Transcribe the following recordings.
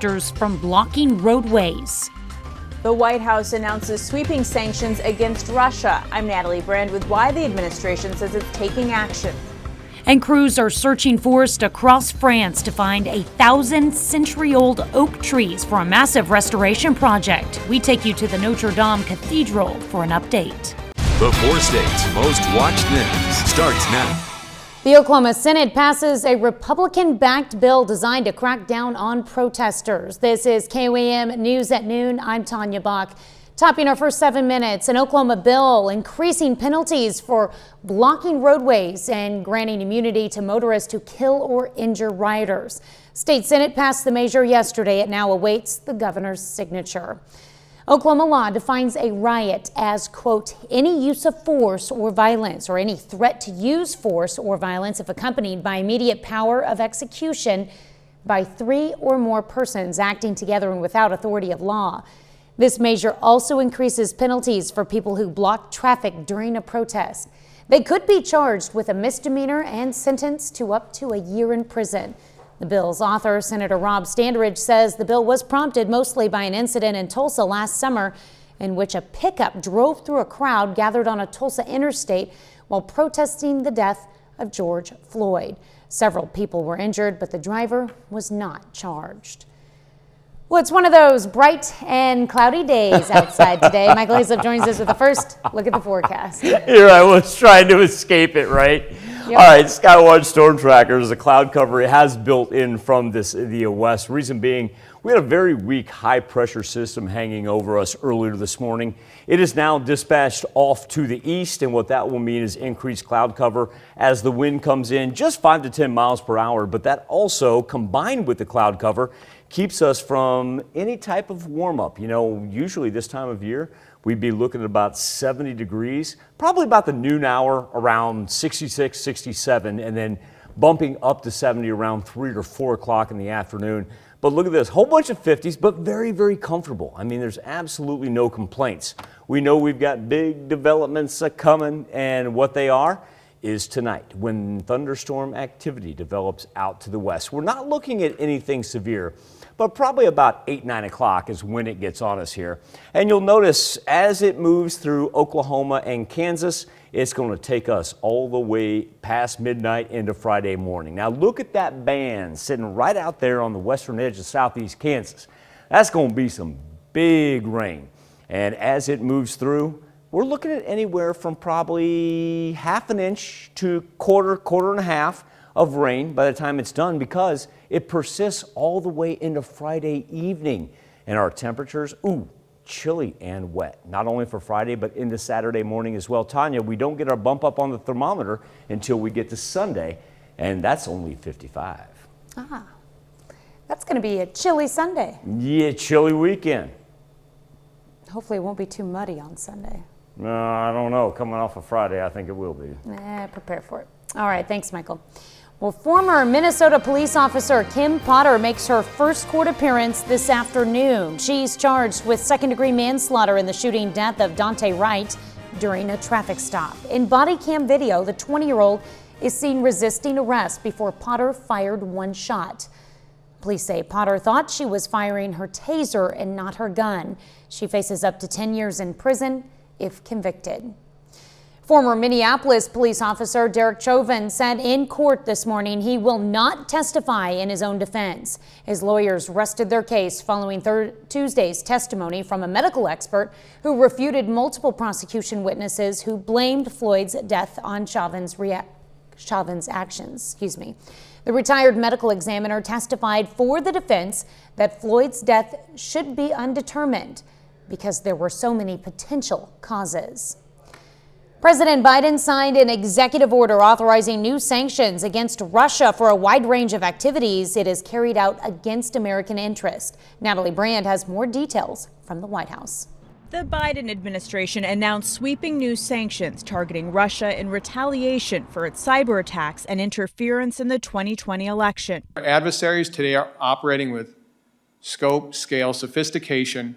protesters from blocking roadways. The White House announces sweeping sanctions against Russia. I'm Natalie Brand with why the administration says it's taking action. And crews are searching forests across France to find 1,000-century-old oak trees for a massive restoration project. We take you to the Notre Dame Cathedral for an update. The 4 states' most watched news starts now. The Oklahoma Senate passes a Republican-backed bill designed to crack down on protesters. This is KOAM News at Noon. I'm Tanya Bach. Topping our first 7 minutes, an Oklahoma bill increasing penalties for blocking roadways and granting immunity to motorists who kill or injure rioters. State Senate passed the measure yesterday. It now awaits the governor's signature. Oklahoma law defines a riot as, quote, any use of force or violence or any threat to use force or violence if accompanied by immediate power of execution by 3 or more persons acting together and without authority of law. This measure also increases penalties for people who block traffic during a protest. They could be charged with a misdemeanor and sentenced to up to a year in prison. The bill's author, Senator Rob Standridge, says the bill was prompted mostly by an incident in Tulsa last summer in which a pickup drove through a crowd gathered on a Tulsa interstate while protesting the death of George Floyd. Several people were injured, but the driver was not charged. Well, it's one of those bright and cloudy days outside today. Michael Hislop joins us with the first look at the forecast. You're right. I was trying to escape it, right? Yep. All right, Skywatch Storm Trackers, the cloud cover it has built in from the west. Reason being, we had a very weak high-pressure system hanging over us earlier this morning. It is now dispatched off to the east, and what that will mean is increased cloud cover as the wind comes in just 5 to 10 miles per hour. But that also, combined with the cloud cover, keeps us from any type of warm-up. You know, usually this time of year, we'd be looking at about 70 degrees, probably about the noon hour around 66, 67, and then bumping up to 70 around 3 or 4 o'clock in the afternoon. But look at this, whole bunch of 50s, but very, very comfortable. I mean, there's absolutely no complaints. We know we've got big developments coming, and what they are is tonight when thunderstorm activity develops out to the west. We're not looking at anything severe, but probably about 8, 9 o'clock is when it gets on us here. And you'll notice as it moves through Oklahoma and Kansas, it's going to take us all the way past midnight into Friday morning. Now look at that band sitting right out there on the western edge of southeast Kansas. That's going to be some big rain. And as it moves through, we're looking at anywhere from probably half an inch to quarter and a half of rain by the time it's done, because it persists all the way into Friday evening. And our temperatures, chilly and wet, not only for Friday, but into Saturday morning as well. Tanya, we don't get our bump up on the thermometer until we get to Sunday, and that's only 55. That's going to be a chilly Sunday. Yeah, chilly weekend. Hopefully it won't be too muddy on Sunday. No, I don't know. Coming off of Friday, I think it will be. Prepare for it. All right, thanks, Michael. Well, former Minnesota police officer Kim Potter makes her first court appearance this afternoon. She's charged with second-degree manslaughter in the shooting death of Dante Wright during a traffic stop. In body cam video, the 20-year-old is seen resisting arrest before Potter fired one shot. Police say Potter thought she was firing her taser and not her gun. She faces up to 10 years in prison if convicted. Former Minneapolis police officer Derek Chauvin said in court this morning he will not testify in his own defense. His lawyers rested their case following Tuesday's testimony from a medical expert who refuted multiple prosecution witnesses who blamed Floyd's death on Chauvin's actions. The retired medical examiner testified for the defense that Floyd's death should be undetermined because there were so many potential causes. President Biden signed an executive order authorizing new sanctions against Russia for a wide range of activities it has carried out against American interest. Natalie Brand has more details from the White House. The Biden administration announced sweeping new sanctions targeting Russia in retaliation for its cyber attacks and interference in the 2020 election. Our adversaries today are operating with scope, scale, sophistication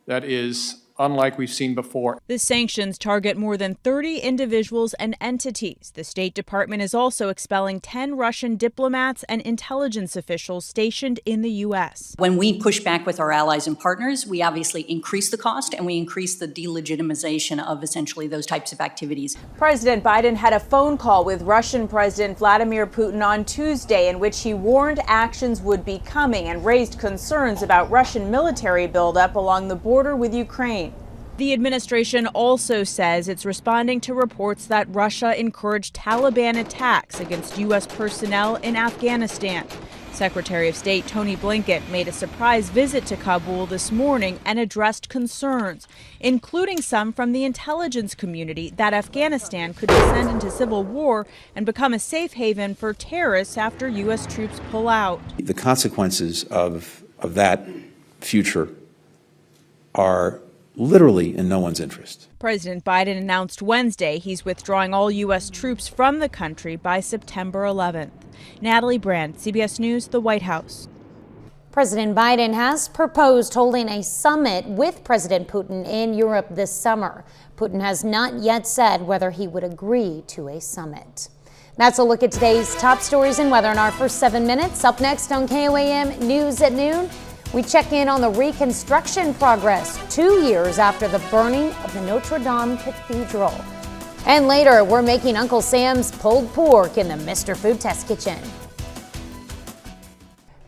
that is unlike we've seen before. The sanctions target more than 30 individuals and entities. The State Department is also expelling 10 Russian diplomats and intelligence officials stationed in the U.S. When we push back with our allies and partners, we obviously increase the cost and we increase the delegitimization of essentially those types of activities. President Biden had a phone call with Russian President Vladimir Putin on Tuesday in which he warned actions would be coming and raised concerns about Russian military buildup along the border with Ukraine. The administration also says it's responding to reports that Russia encouraged Taliban attacks against U.S. personnel in Afghanistan. Secretary of State Tony Blinken made a surprise visit to Kabul this morning and addressed concerns, including some from the intelligence community that Afghanistan could descend into civil war and become a safe haven for terrorists after U.S. troops pull out. The consequences of that future are literally in no one's interest. President Biden announced Wednesday he's withdrawing all U.S. troops from the country by September 11th. Natalie Brand, CBS News, the White House. President Biden has proposed holding a summit with President Putin in Europe this summer. Putin has not yet said whether he would agree to a summit. That's a look at today's top stories and weather in our first 7 minutes. Up next on KOAM News at Noon, we check in on the reconstruction progress 2 years after the burning of the Notre Dame Cathedral. And later, we're making Uncle Sam's pulled pork in the Mr. Food Test kitchen.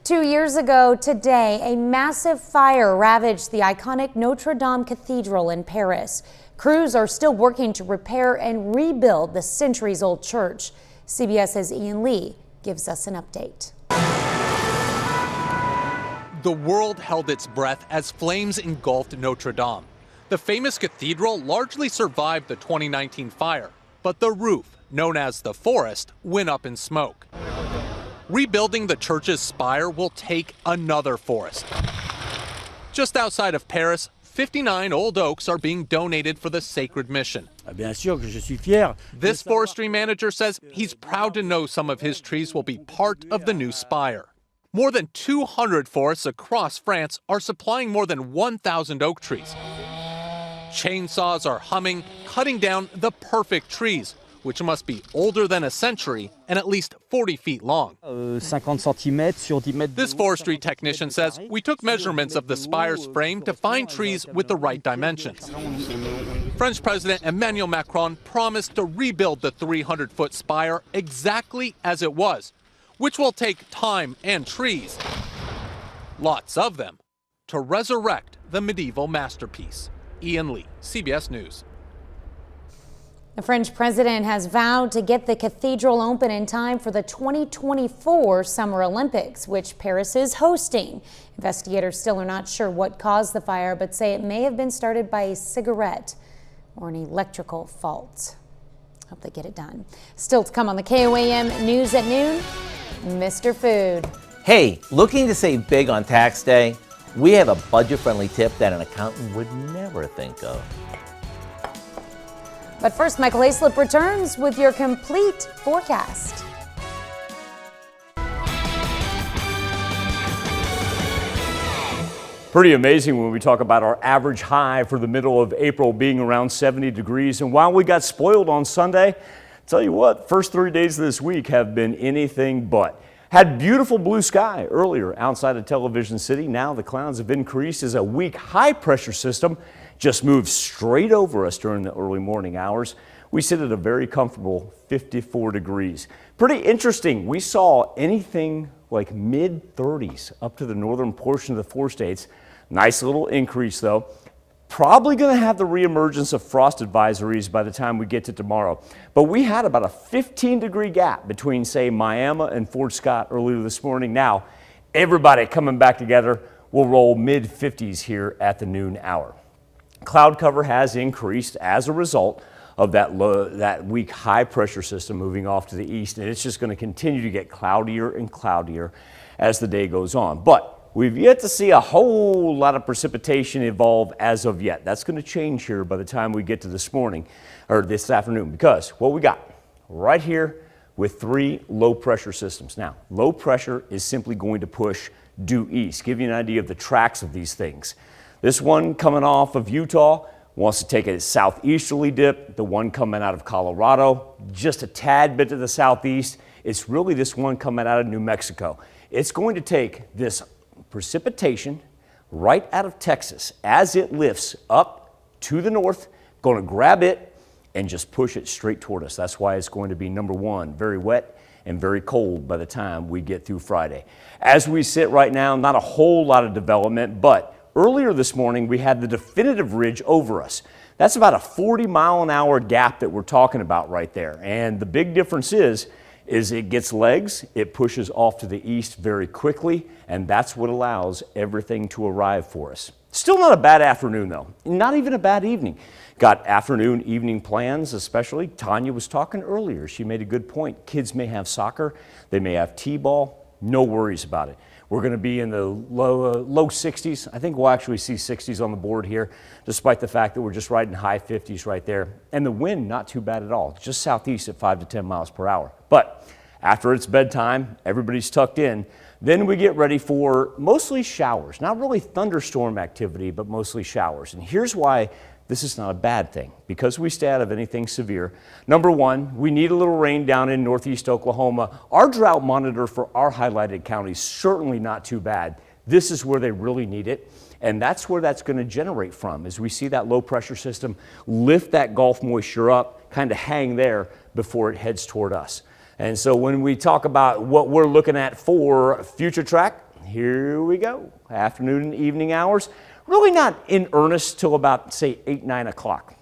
2 years ago today, a massive fire ravaged the iconic Notre Dame Cathedral in Paris. Crews are still working to repair and rebuild the centuries-old church. CBS's Ian Lee gives us an update. The world held its breath as flames engulfed Notre Dame. The famous cathedral largely survived the 2019 fire, but the roof, known as the forest, went up in smoke. Rebuilding the church's spire will take another forest. Just outside of Paris, 59 old oaks are being donated for the sacred mission. This forestry manager says he's proud to know some of his trees will be part of the new spire. More than 200 forests across France are supplying more than 1,000 oak trees. Chainsaws are humming, cutting down the perfect trees, which must be older than a century and at least 40 feet long. This forestry technician says we took measurements of the spire's frame to find trees with the right dimensions. French President Emmanuel Macron promised to rebuild the 300-foot spire exactly as it was, which will take time and trees, lots of them, to resurrect the medieval masterpiece. Ian Lee, CBS News. The French president has vowed to get the cathedral open in time for the 2024 Summer Olympics, which Paris is hosting. Investigators still are not sure what caused the fire, but say it may have been started by a cigarette or an electrical fault. Hope they get it done. Still to come on the KOAM News at Noon, Mr. Food. Hey, looking to save big on tax day? We have a budget-friendly tip that an accountant would never think of. But first, Michael Aislip returns with your complete forecast. Pretty amazing when we talk about our average high for the middle of April being around 70 degrees. And while we got spoiled on Sunday, tell you what, first 3 days of this week have been anything but. Had beautiful blue sky earlier outside of Television City. Now the clouds have increased as a weak high pressure system just moved straight over us during the early morning hours. We sit at a very comfortable 54 degrees. Pretty interesting. We saw anything like mid 30s up to the northern portion of the 4 states. Nice little increase though. Probably going to have the reemergence of frost advisories by the time we get to tomorrow. But we had about a 15-degree gap between, say, Miami and Fort Scott earlier this morning. Now, everybody coming back together will roll mid-50s here at the noon hour. Cloud cover has increased as a result of that weak high-pressure system moving off to the east, and it's just going to continue to get cloudier and cloudier as the day goes on. But we've yet to see a whole lot of precipitation evolve as of yet. That's going to change here by the time we get to this morning or this afternoon, because what we got right here with 3 low pressure systems. Now, low pressure is simply going to push due east. Give you an idea of the tracks of these things. This one coming off of Utah wants to take a southeasterly dip. The one coming out of Colorado, just a tad bit to the southeast. It's really this one coming out of New Mexico. It's going to take this precipitation right out of Texas as it lifts up to the north, going to grab it and just push it straight toward us. That's why it's going to be, number one, very wet and very cold by the time we get through Friday. As we sit right now, not a whole lot of development, but earlier this morning, we had the definitive ridge over us. That's about a 40-mile-an-hour gap that we're talking about right there. And the big difference is it gets legs, it pushes off to the east very quickly, and that's what allows everything to arrive for us. Still not a bad afternoon, though. Not even a bad evening. Got afternoon, evening plans, especially. Tanya was talking earlier. She made a good point. Kids may have soccer. They may have t-ball. No worries about it. We're going to be in the low 60s. I think we'll actually see 60s on the board here, despite the fact that we're just riding high 50s right there. And the wind, not too bad at all. Just southeast at 5 to 10 miles per hour. But after it's bedtime, everybody's tucked in. Then we get ready for mostly showers. Not really thunderstorm activity, but mostly showers. And here's why this is not a bad thing, because we stay out of anything severe. Number one, we need a little rain down in northeast Oklahoma. Our drought monitor for our highlighted counties certainly not too bad. This is where they really need it, and that's where that's going to generate from, as we see that low pressure system lift that Gulf moisture up, kind of hang there before it heads toward us. And so when we talk about what we're looking at for future track, here we go. Afternoon and evening hours. Really not in earnest till about, say, 8, 9 o'clock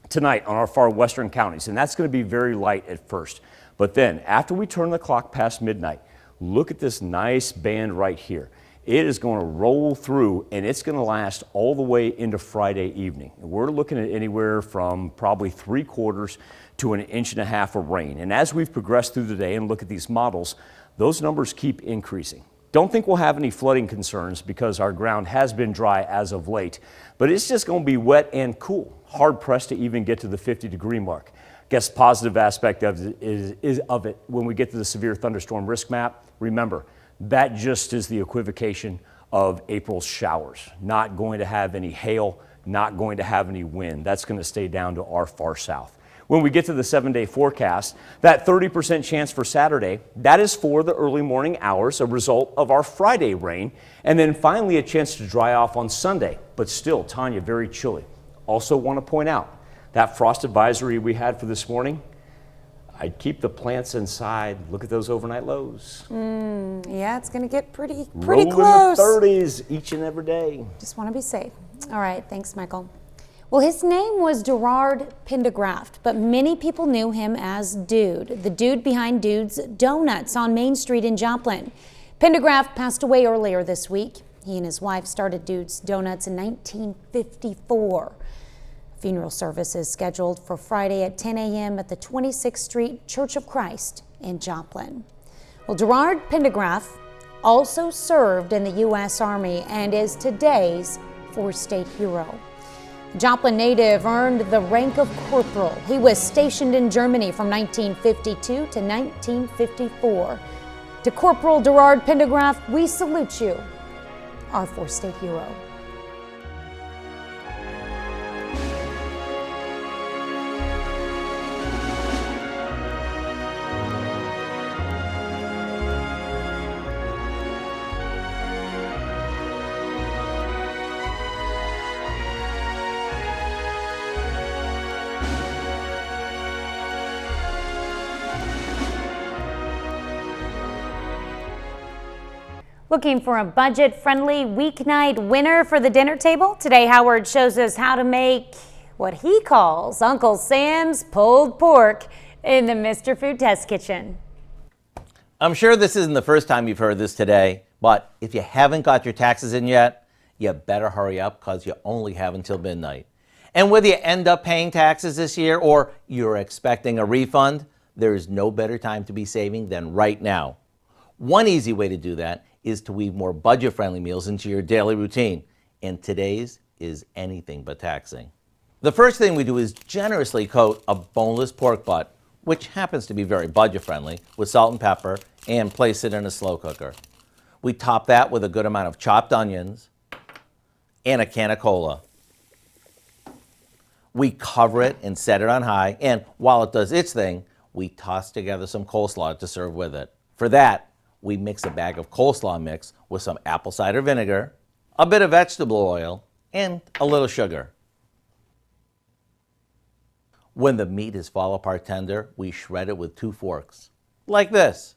tonight on our far western counties. And that's going to be very light at first. But then after we turn the clock past midnight, look at this nice band right here. It is going to roll through, and it's going to last all the way into Friday evening. We're looking at anywhere from probably 3/4 to 1.5 inches of rain. And as we've progressed through the day and look at these models, those numbers keep increasing. Don't think we'll have any flooding concerns because our ground has been dry as of late, but it's just going to be wet and cool, hard pressed to even get to the 50-degree mark. Guess positive aspect of it is when we get to the severe thunderstorm risk map, remember, that just is the equivocation of April's showers. Not going to have any hail, not going to have any wind. That's going to stay down to our far south. When we get to the 7-day forecast, that 30% chance for Saturday, that is for the early morning hours, a result of our Friday rain, and then finally a chance to dry off on Sunday, but still, Tanya, very chilly. Also want to point out, that frost advisory we had for this morning, I'd keep the plants inside. Look at those overnight lows. Yeah, it's going to get pretty Rolling close. the 30s each and every day. Just want to be safe. All right, thanks, Michael. Well, his name was Gerard Pendergraft, but many people knew him as Dude, the dude behind Dude's Donuts on Main Street in Joplin. Pendergraft passed away earlier this week. He and his wife started Dude's Donuts in 1954. Funeral service is scheduled for Friday at 10 a.m. at the 26th Street Church of Christ in Joplin. Well, Gerard Pendergraft also served in the U.S. Army and is today's four-state hero. Joplin native earned the rank of corporal. He was stationed in Germany from 1952 to 1954. To Corporal Gerard Pendergraft, we salute you, our four-state hero. Looking for a budget-friendly weeknight winner for the dinner table? Today, Howard shows us how to make what he calls Uncle Sam's pulled pork in the Mr. Food Test Kitchen. I'm sure this isn't the first time you've heard this today, but if you haven't got your taxes in yet, you better hurry up because you only have until midnight. And whether you end up paying taxes this year or you're expecting a refund, there is no better time to be saving than right now. One easy way to do that is to weave more budget-friendly meals into your daily routine, and today's is anything but taxing. The first thing we do is generously coat a boneless pork butt, which happens to be very budget-friendly, with salt and pepper, and place it in a slow cooker. We top that with a good amount of chopped onions, and a can of cola. We cover it and set it on high, and while it does its thing, we toss together some coleslaw to serve with it. For that, we mix a bag of coleslaw mix with some apple cider vinegar, a bit of vegetable oil, and a little sugar. When the meat is fall apart tender, we shred it with 2 forks, like this.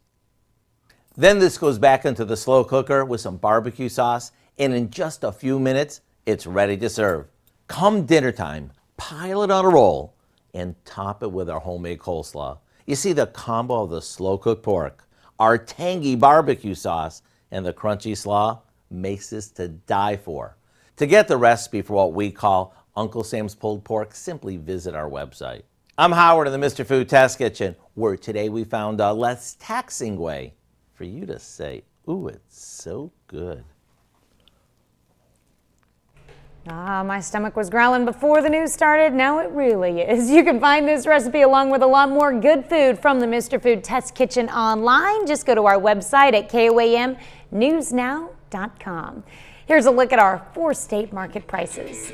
Then this goes back into the slow cooker with some barbecue sauce, and in just a few minutes, it's ready to serve. Come dinner time, pile it on a roll, and top it with our homemade coleslaw. You see, the combo of the slow-cooked pork, our tangy barbecue sauce, and the crunchy slaw makes this to die for. To get the recipe for what we call Uncle Sam's pulled pork, simply visit our website. I'm Howard in the Mr. Food Test Kitchen, where today we found a less taxing way for you to say, ooh, it's so good. My stomach was growling before the news started. Now it really is. You can find this recipe along with a lot more good food from the Mr. Food Test Kitchen online. Just go to our website at KOAMnewsnow.com. Here's a look at our 4-state market prices.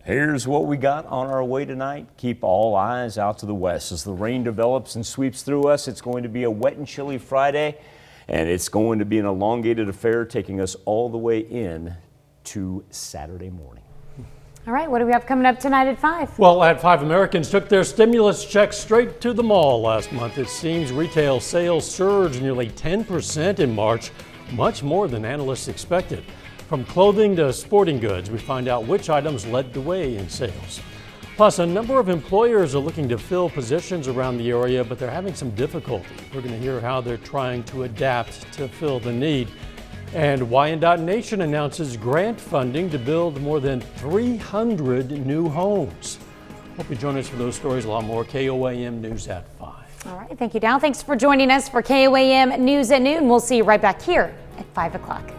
Here's what we got on our way tonight. Keep all eyes out to the west. As the rain develops and sweeps through us, it's going to be a wet and chilly Friday, and it's going to be an elongated affair taking us all the way in to Saturday morning. All right, what do we have coming up tonight at 5? Well, at 5, Americans took their stimulus checks straight to the mall last month. It seems retail sales surged nearly 10% in March, much more than analysts expected. From clothing to sporting goods, we find out which items led the way in sales. Plus, a number of employers are looking to fill positions around the area, but they're having some difficulty. We're going to hear how they're trying to adapt to fill the need. And Wyandotte Nation announces grant funding to build more than 300 new homes. Hope you join us for those stories, a lot more. KOAM News at 5. All right, thank you, Dal. Thanks for joining us for KOAM News at Noon. We'll see you right back here at 5 o'clock.